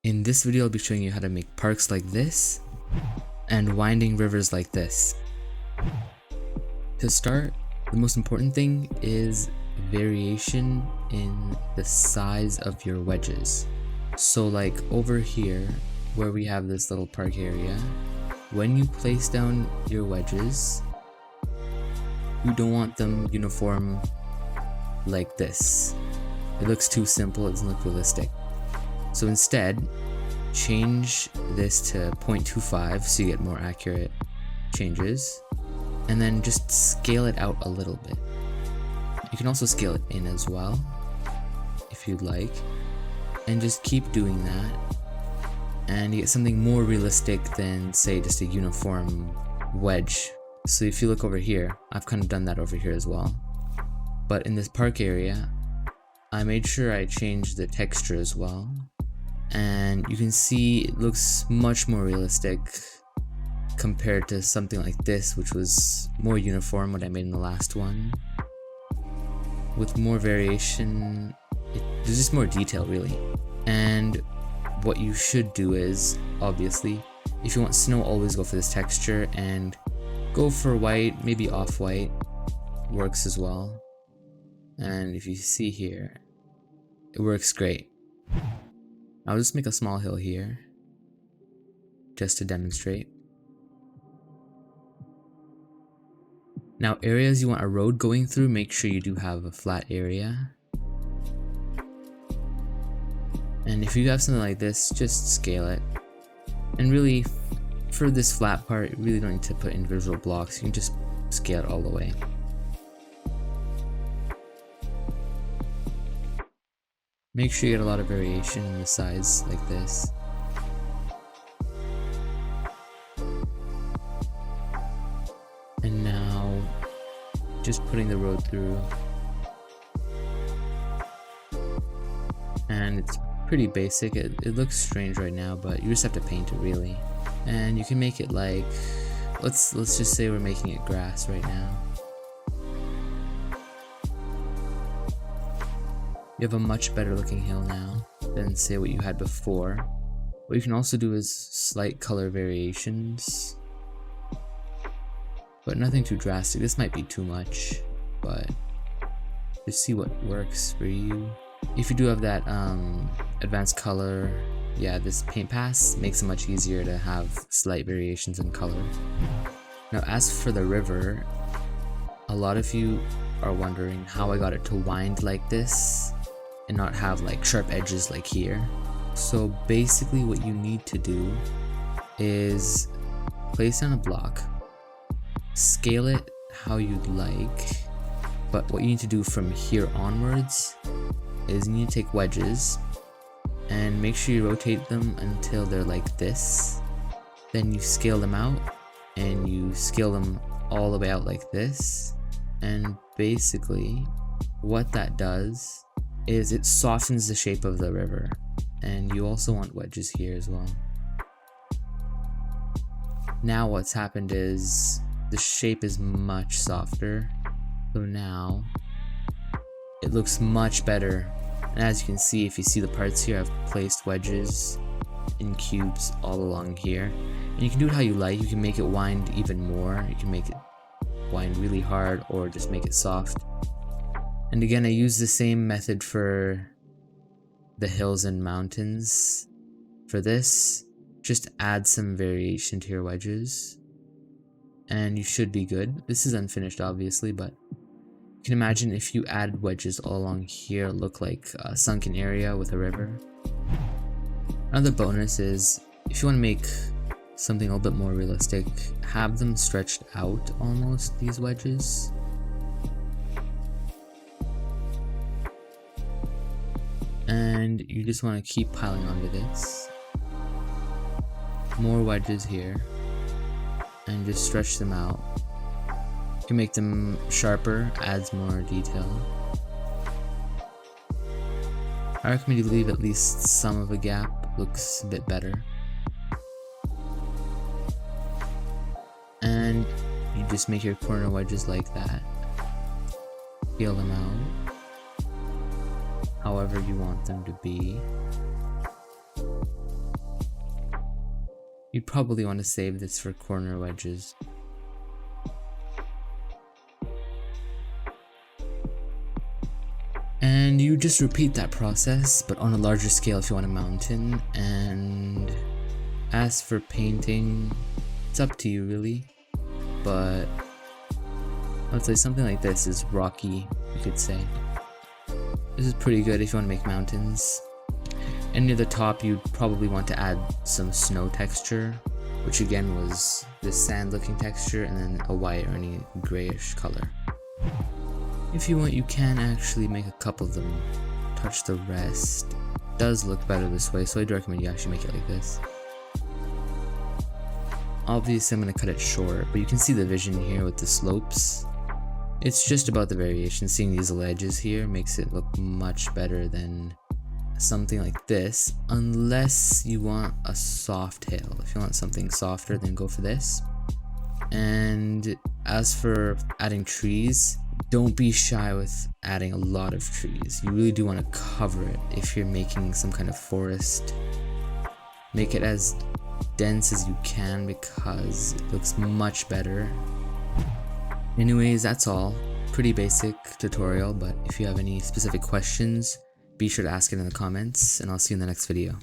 In this video, I'll be showing you how to make parks like this and winding rivers like this. To start, the most important thing is variation in the size of your wedges. So like over here, where we have this little park area, when you place down your wedges, you don't want them uniform like this. It looks too simple, it doesn't look realistic. So instead, change this to 0.25 so you get more accurate changes, and then just scale it out a little bit. You can also scale it in as well, if you'd like, and just keep doing that, and you get something more realistic than, say, just a uniform wedge. So if you look over here, I've kind of done that over here as well. But in this park area, I made sure I changed the texture as well. And you can see it looks much more realistic compared to something like this, which was more uniform, what I made in the last one. With more variation, there's just more detail really. And what you should do is, obviously, if you want snow, always go for this texture and go for white, maybe off-white works as well. And if you see here, it works great. I'll just make a small hill here, just to demonstrate. Now, areas you want a road going through, make sure you do have a flat area. And if you have something like this, just scale it. And really, for this flat part, you really don't need to put individual blocks, you can just scale it all the way. Make sure you get a lot of variation in the size like this. And now, just putting the road through. And it's pretty basic, it looks strange right now, but you just have to paint it really. And you can make it like, let's just say we're making it grass right now. You have a much better looking hill now than say what you had before. What you can also do is slight color variations, but nothing too drastic. This might be too much, but just see what works for you. If you do have that advanced color, yeah, this paint pass makes it much easier to have slight variations in color. Now as for the river, a lot of you are wondering how I got it to wind like this and not have like sharp edges like here. So basically what you need to do is place down a block, scale it how you'd like, but what you need to do from here onwards is you need to take wedges and make sure you rotate them until they're like this. Then you scale them out and you scale them all the way out like this. And basically what that does is it softens the shape of the river. And you also want wedges here as well. Now what's happened is the shape is much softer. So now it looks much better. And as you can see, if you see the parts here, I've placed wedges in cubes all along here. And you can do it how you like. You can make it wind even more. You can make it wind really hard or just make it soft. And again, I use the same method for the hills and mountains. For this, just add some variation to your wedges and you should be good. This is unfinished obviously, but you can imagine if you add wedges all along here, it'll look like a sunken area with a river. Another bonus is, if you want to make something a little bit more realistic, have them stretched out almost, these wedges. And you just want to keep piling onto this. More wedges here. And just stretch them out. You can make them sharper, adds more detail. I recommend you leave at least some of a gap, looks a bit better. And you just make your corner wedges like that. Scale them out however you want them to be. You'd probably want to save this for corner wedges. And you just repeat that process, but on a larger scale if you want a mountain. And as for painting, it's up to you really, but I would say something like this is rocky, you could say. This is pretty good if you want to make mountains. And near the top you'd probably want to add some snow texture, which again was this sand looking texture, and then a white or any grayish color. If you want, you can actually make a couple of them touch the rest. It does look better this way, so I'd recommend you actually make it like this. Obviously I'm going to cut it short, but you can see the vision here with the slopes. It's just about the variation. Seeing these ledges here makes it look much better than something like this, unless you want a soft hill. If you want something softer, then go for this. And as for adding trees, don't be shy with adding a lot of trees. You really do want to cover it if you're making some kind of forest. Make it as dense as you can because it looks much better. Anyways, that's all. Pretty basic tutorial, but if you have any specific questions, be sure to ask it in the comments, and I'll see you in the next video.